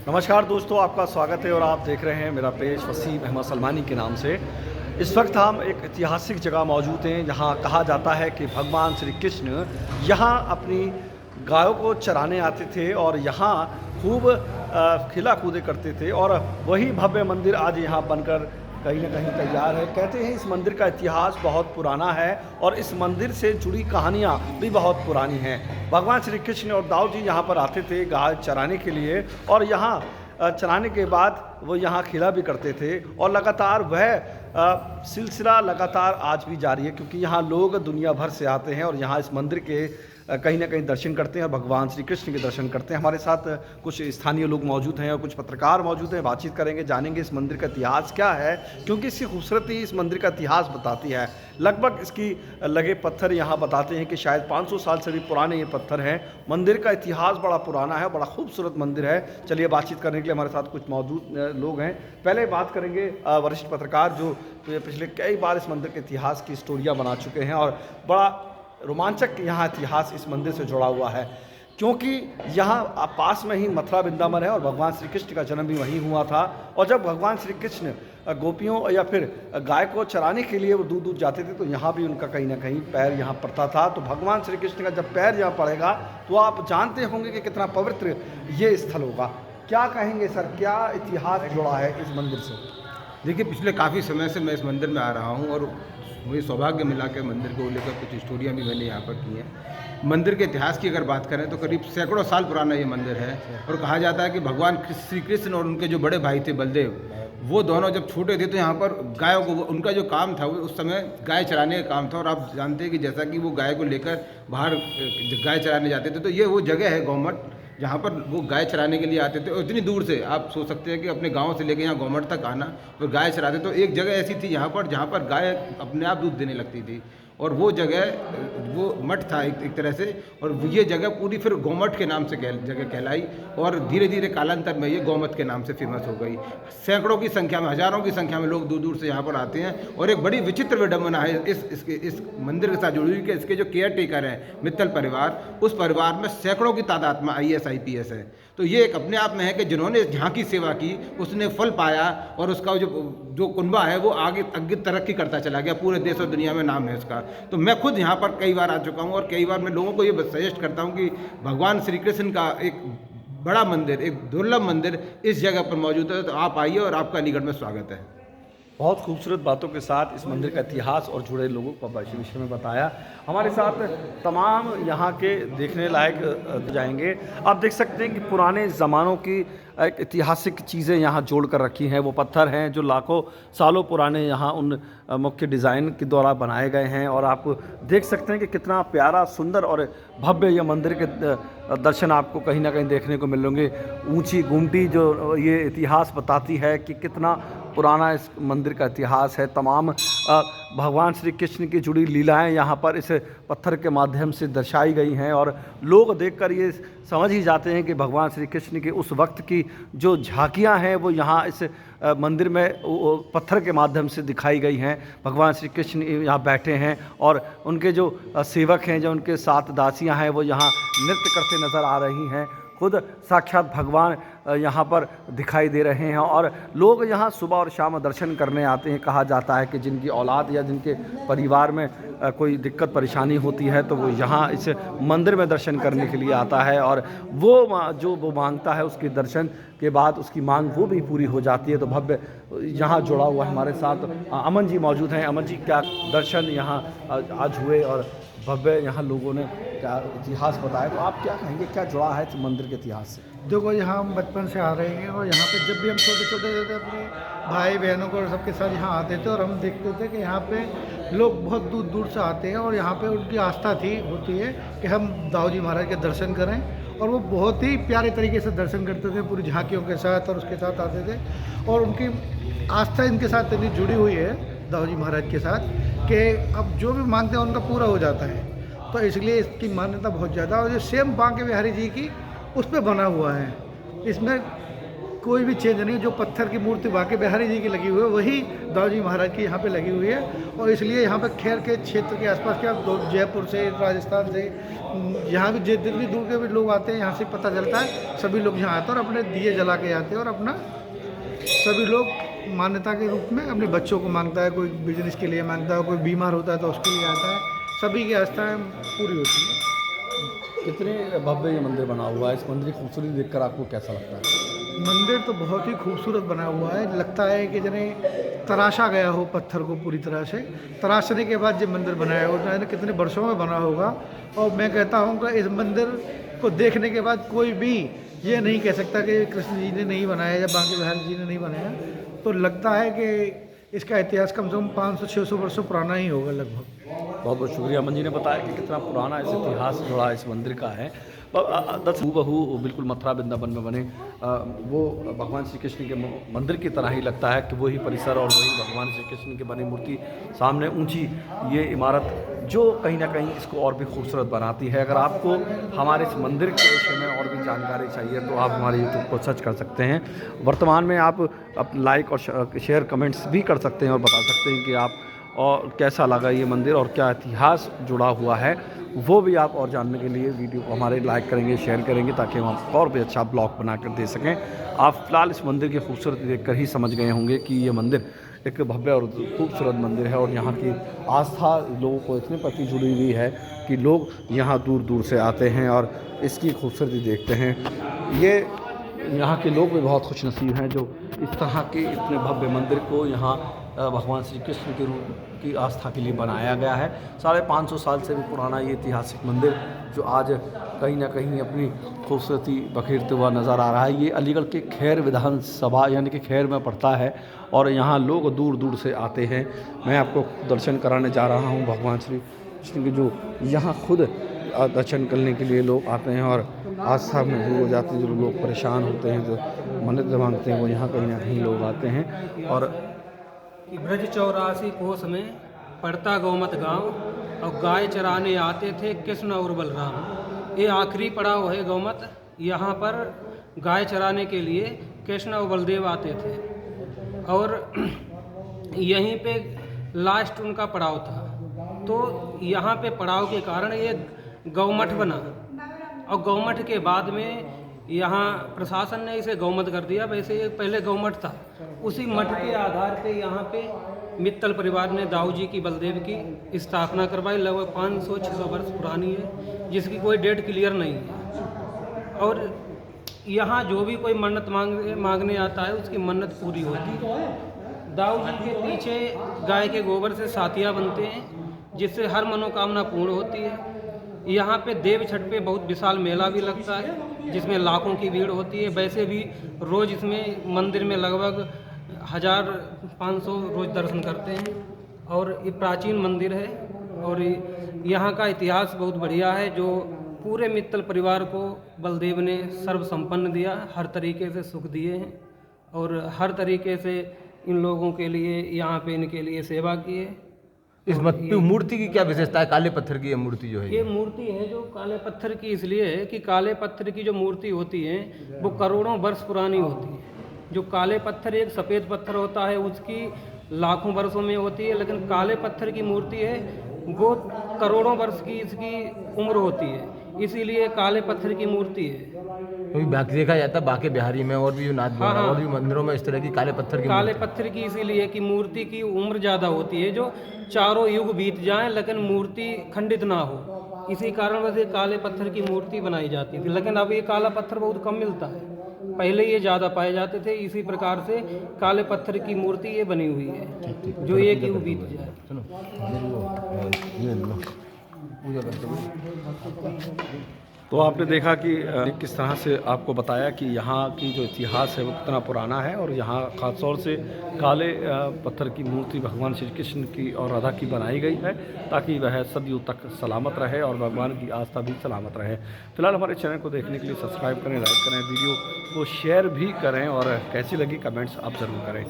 नमस्कार दोस्तों, आपका स्वागत है और आप देख रहे हैं मेरा पेज वसीम अहमद सलमानी के नाम से। इस वक्त हम एक ऐतिहासिक जगह मौजूद हैं जहां कहा जाता है कि भगवान श्री कृष्ण यहां अपनी गायों को चराने आते थे और यहां खूब खिला कूदे करते थे और वही भव्य मंदिर आज यहां बनकर कहीं ना कहीं तैयार है। कहते हैं इस मंदिर का इतिहास बहुत पुराना है और इस मंदिर से जुड़ी कहानियाँ भी बहुत पुरानी हैं। भगवान श्री कृष्ण और दाऊद जी यहाँ पर आते थे गाय चराने के लिए और यहाँ चराने के बाद वो यहाँ खिला भी करते थे और लगातार वह सिलसिला लगातार आज भी जारी है, क्योंकि यहाँ लोग दुनिया भर से आते हैं और यहाँ इस मंदिर के कहीं ना कहीं दर्शन करते हैं और भगवान श्री कृष्ण के दर्शन करते हैं। हमारे साथ कुछ स्थानीय लोग मौजूद हैं और कुछ पत्रकार मौजूद हैं। बातचीत करेंगे, जानेंगे इस मंदिर का इतिहास क्या है, क्योंकि इसकी खूबसूरती इस मंदिर का इतिहास बताती है। लगभग इसकी लगे पत्थर यहाँ बताते हैं कि शायद 500 साल से भी पुराने ये पत्थर हैं। मंदिर का इतिहास बड़ा पुराना है, बड़ा खूबसूरत मंदिर है। चलिए बातचीत करने के लिए हमारे साथ कुछ मौजूद लोग हैं। पहले बात करेंगे वरिष्ठ पत्रकार जो पिछले कई बार इस मंदिर के इतिहास की स्टोरियाँ बना चुके हैं और बड़ा रोमांचक यहाँ इतिहास इस मंदिर से जुड़ा हुआ है, क्योंकि यहाँ पास में ही मथुरा वृंदावन है और भगवान श्री कृष्ण का जन्म भी वहीं हुआ था। और जब भगवान श्री कृष्ण गोपियों या फिर गाय को चराने के लिए वो दूर दूर जाते थे तो यहाँ भी उनका कहीं ना कहीं पैर यहाँ पड़ता था। तो भगवान श्री कृष्ण का जब पैर यहाँ पड़ेगा तो आप जानते होंगे कि कितना पवित्र ये स्थल होगा। क्या कहेंगे सर, क्या इतिहास जुड़ा है इस मंदिर से? देखिए, पिछले काफ़ी समय से मैं इस मंदिर में आ रहा हूँ और मुझे सौभाग्य मिला के मंदिर को लेकर कुछ स्टोरियाँ भी मैंने यहाँ पर की हैं। मंदिर के इतिहास की अगर बात करें तो करीब सैकड़ों साल पुराना ये मंदिर है और कहा जाता है कि भगवान श्री कृष्ण और उनके जो बड़े भाई थे बलदेव, वो दोनों जब छोटे थे तो यहाँ पर गायों को, उनका जो काम था वो उस समय गाय चराने का काम था। और आप जानते हैं कि जैसा कि वो गाय को लेकर बाहर गाय चराने जाते थे तो ये वो जगह है गौमठ, जहाँ पर वो गाय चराने के लिए आते थे। और इतनी दूर से आप सोच सकते हैं कि अपने गांव से लेकर यहाँ गौमठ तक आना और गाय चराते। तो एक जगह ऐसी थी यहाँ पर जहाँ पर गाय अपने आप दूध देने लगती थी और वो जगह वो मठ था एक तरह से। और ये जगह पूरी फिर गौमठ के नाम से जगह कहलाई और धीरे धीरे कालांतर में ये गौमठ के नाम से फेमस हो गई। सैकड़ों की संख्या में, हज़ारों की संख्या में लोग दूर दूर से यहाँ पर आते हैं। और एक बड़ी विचित्र विडम्बना है इस मंदिर के साथ जुड़ी हुई कि इसके जो केयर टेकर हैं मित्तल परिवार, उस परिवार में सैकड़ों की तादाद में IAS IPS है। तो ये एक अपने आप में है कि जिन्होंने जहाँ की सेवा की उसने फल पाया और उसका जो कुनबा है वो आगे तरक्की करता चला गया। पूरे देश और दुनिया में नाम है उसका। तो मैं खुद यहाँ पर कई बार आ चुका हूँ और कई बार मैं लोगों को ये सजेस्ट करता हूँ कि भगवान श्री कृष्ण का एक बड़ा मंदिर, एक दुर्लभ मंदिर इस जगह पर मौजूद है। तो आप आइए और आपका अलीगढ़ में स्वागत है। बहुत खूबसूरत बातों के साथ इस मंदिर का इतिहास और जुड़े लोगों को विषय में बताया। हमारे साथ तमाम यहाँ के देखने लायक जाएंगे। आप देख सकते हैं कि पुराने ज़मानों की एक ऐतिहासिक चीज़ें यहाँ जोड़ कर रखी हैं। वो पत्थर हैं जो लाखों सालों पुराने यहाँ उन मुख्य डिज़ाइन के द्वारा बनाए गए हैं और आप देख सकते हैं कि कितना प्यारा, सुंदर और भव्य यह मंदिर के दर्शन आपको कहीं ना कहीं देखने को मिलेंगे। ऊंची गुमटी जो ये इतिहास बताती है कि कितना पुराना इस मंदिर का इतिहास है। तमाम भगवान श्री कृष्ण की जुड़ी लीलाएं यहाँ पर इस पत्थर के माध्यम से दर्शाई गई हैं और लोग देखकर ये समझ ही जाते हैं कि भगवान श्री कृष्ण के उस वक्त की जो झांकियाँ हैं वो यहाँ इस मंदिर में पत्थर के माध्यम से दिखाई गई हैं। भगवान श्री कृष्ण यहाँ बैठे हैं और उनके जो सेवक हैं, जो उनके साथ दासियाँ हैं, वो यहाँ नृत्य करते नज़र आ रही हैं। खुद साक्षात भगवान यहाँ पर दिखाई दे रहे हैं और लोग यहाँ सुबह और शाम दर्शन करने आते हैं। कहा जाता है कि जिनकी औलाद या जिनके परिवार में कोई दिक्कत परेशानी होती है तो वो यहाँ इस मंदिर में दर्शन करने के लिए आता है और वो जो वो मांगता है उसके दर्शन के बाद उसकी मांग वो भी पूरी हो जाती है। तो भव्य यहाँ जुड़ा हुआ है। हमारे साथ अमन जी मौजूद हैं। अमन जी, क्या दर्शन यहाँ आज हुए और भव्य यहाँ लोगों ने क्या इतिहास बताया, तो आप क्या कहेंगे, क्या जुड़ा है इस मंदिर के इतिहास से? देखो, यहाँ हम बचपन से आ रहे हैं और यहाँ पे जब भी हम छोटे छोटे थे अपने भाई बहनों को और सबके साथ यहाँ आते थे और हम देखते थे कि यहाँ पे लोग बहुत दूर दूर से आते हैं और यहाँ पे उनकी आस्था होती है कि हम दाऊद जी महाराज के दर्शन करें। और वो बहुत ही प्यारे तरीके से दर्शन करते थे, पूरी झांकियों के साथ और उसके साथ आते थे। और उनकी आस्था इनके साथ इतनी जुड़ी हुई है दाऊद जी महाराज के साथ कि अब जो भी मांगते हैं उनका पूरा हो जाता है। तो इसलिए इसकी मान्यता बहुत ज़्यादा। और जो सेम बांके बिहारी जी की उस पर बना हुआ है, इसमें कोई भी चेंज नहीं, जो पत्थर की मूर्ति बांके बिहारी जी की लगी हुई है वही दाऊ जी महाराज की यहाँ पे लगी हुई है। और इसलिए यहाँ पे खैर के क्षेत्र के आसपास के आप जयपुर से, राजस्थान से, यहाँ भी जितनी दूर के भी लोग आते हैं यहाँ से पता चलता है, सभी लोग यहाँ आते हैं और अपने दिए जला के आते हैं और अपना सभी लोग मान्यता के रूप में अपने बच्चों को मांगता है, कोई बिजनेस के लिए मांगता है, कोई बीमार होता है तो उसके लिए आता है, सभी की आस्थाएँ पूरी होती है। कितने भव्य ये मंदिर बना हुआ है, इस मंदिर की खूबसूरती देखकर आपको कैसा लगता है? मंदिर तो बहुत ही खूबसूरत बना हुआ है, लगता है कि जने तराशा गया हो पत्थर को पूरी तरह से, तराशने के बाद जो मंदिर बनाया हो जाने कितने वर्षों में बना होगा। और मैं कहता हूँ कि इस मंदिर को देखने के बाद कोई भी ये नहीं कह सकता कि कृष्ण जी ने नहीं बनाया या बांके बिहारी जी ने नहीं बनाया। तो लगता है कि इसका इतिहास कम से कम 500-600 वर्षों पुराना ही होगा लगभग। बहुत बहुत शुक्रिया। अमन जी ने बताया कि कितना पुराना इस इतिहास जुड़ा इस मंदिर का है। दस हूबहू बिल्कुल मथुरा वृंदावन में बने वो भगवान श्री कृष्ण के मंदिर की तरह ही लगता है कि वही परिसर और वही भगवान श्री कृष्ण की बनी मूर्ति सामने ऊंची ये इमारत जो कहीं ना कहीं इसको और भी खूबसूरत बनाती है। अगर आपको हमारे इस मंदिर के विषय में और भी जानकारी चाहिए तो आप हमारे यूट्यूब को सर्च कर सकते हैं। वर्तमान में आप लाइक और शेयर कमेंट्स भी कर सकते हैं और बता सकते हैं कि आप और कैसा लगा ये मंदिर और क्या इतिहास जुड़ा हुआ है, वो भी आप और जानने के लिए वीडियो को हमारे लाइक करेंगे, शेयर करेंगे ताकि हम आपको और भी अच्छा ब्लॉग बनाकर दे सकें। आप फिलहाल इस मंदिर की खूबसूरती देखकर ही समझ गए होंगे कि ये मंदिर एक भव्य और खूबसूरत मंदिर है और यहाँ की आस्था लोगों को इतने प्रति जुड़ी हुई है कि लोग यहाँ दूर दूर से आते हैं और इसकी खूबसूरती देखते हैं। ये यहाँ के लोग भी बहुत खुशनसीब हैं जो इस तरह के इतने भव्य मंदिर को यहाँ भगवान श्री कृष्ण के रूप की आस्था के लिए बनाया गया है। 550 साल से भी पुराना ये ऐतिहासिक मंदिर जो आज कहीं ना कहीं अपनी खूबसूरती बखेरते हुआ नज़र आ रहा है। ये अलीगढ़ के खैर विधानसभा यानी कि खैर में पड़ता है और यहाँ लोग दूर दूर से आते हैं। मैं आपको दर्शन कराने जा रहा हूँ भगवान श्री कृष्ण के, जो यहाँ खुद दर्शन करने के लिए लोग आते हैं और आस्था में दूर हो जाते हैं। जो लोग परेशान होते हैं, जो मन्नत मांगते हैं, वो यहाँ कहीं ना कहीं लोग आते हैं। और ब्रज 84 कोस में पड़ता गौमत गांव और गाय चराने आते थे कृष्ण और बलराम। ये आखिरी पड़ाव है गौमत। यहाँ पर गाय चराने के लिए कृष्ण और बलदेव आते थे और यहीं पे लास्ट उनका पड़ाव था। तो यहाँ पे पड़ाव के कारण ये गौमठ बना और गौमठ के बाद में यहाँ प्रशासन ने इसे गौमठ कर दिया। वैसे ये पहले गौमठ था। उसी मठ के आधार पे यहाँ पे मित्तल परिवार ने दाऊ जी की, बलदेव की स्थापना करवाई। लगभग 500-600 वर्ष पुरानी है, जिसकी कोई डेट क्लियर नहीं है। और यहाँ जो भी कोई मन्नत मांगने आता है उसकी मन्नत पूरी होती है। दाऊ जी के पीछे गाय के गोबर से साथिया बनते हैं जिससे हर मनोकामना पूर्ण होती है। यहाँ पे देव छठ पे बहुत विशाल मेला भी लगता है जिसमें लाखों की भीड़ होती है। वैसे भी रोज़ इसमें मंदिर में लगभग 1500 रोज़ दर्शन करते हैं और ये प्राचीन मंदिर है और यहाँ का इतिहास बहुत बढ़िया है। जो पूरे मित्तल परिवार को बलदेव ने सर्व संपन्न दिया, हर तरीके से सुख दिए हैं और हर तरीके से इन लोगों के लिए यहाँ पे इनके लिए सेवा की है। इस मूर्ति की क्या विशेषता है? काले पत्थर की ये मूर्ति जो है, ये मूर्ति है जो काले पत्थर की इसलिए है कि काले पत्थर की जो मूर्ति होती है वो करोड़ों वर्ष पुरानी होती है। जो काले पत्थर एक सफ़ेद पत्थर होता है उसकी लाखों वर्षों में होती है, लेकिन काले पत्थर की मूर्ति है वो करोड़ों वर्ष की इसकी उम्र होती है, इसीलिए काले पत्थर की मूर्ति है। क्योंकि बाकी देखा जाता है बांके बिहारी में और भी जो नाथ और भी मंदिरों में इस तरह की काले पत्थर की इसीलिए कि मूर्ति की उम्र ज़्यादा होती है, जो चारों युग बीत जाएं लेकिन मूर्ति खंडित ना हो। इसी कारण वजह काले पत्थर की मूर्ति बनाई जाती थी। लेकिन अब ये काला पत्थर बहुत कम मिलता है, पहले ये ज़्यादा पाए जाते थे। इसी प्रकार से काले पत्थर की मूर्ति ये बनी हुई है जो एक युग बीत जाए। तो आपने देखा कि किस तरह से आपको बताया कि यहाँ की जो इतिहास है वो कितना पुराना है और यहाँ ख़ास तौर से काले पत्थर की मूर्ति भगवान श्री कृष्ण की और राधा की बनाई गई है ताकि वह सदियों तक सलामत रहे और भगवान की आस्था भी सलामत रहे। फिलहाल हमारे चैनल को देखने के लिए सब्सक्राइब करें, लाइक करें, वीडियो को शेयर भी करें और कैसी लगी कमेंट्स आप ज़रूर करें।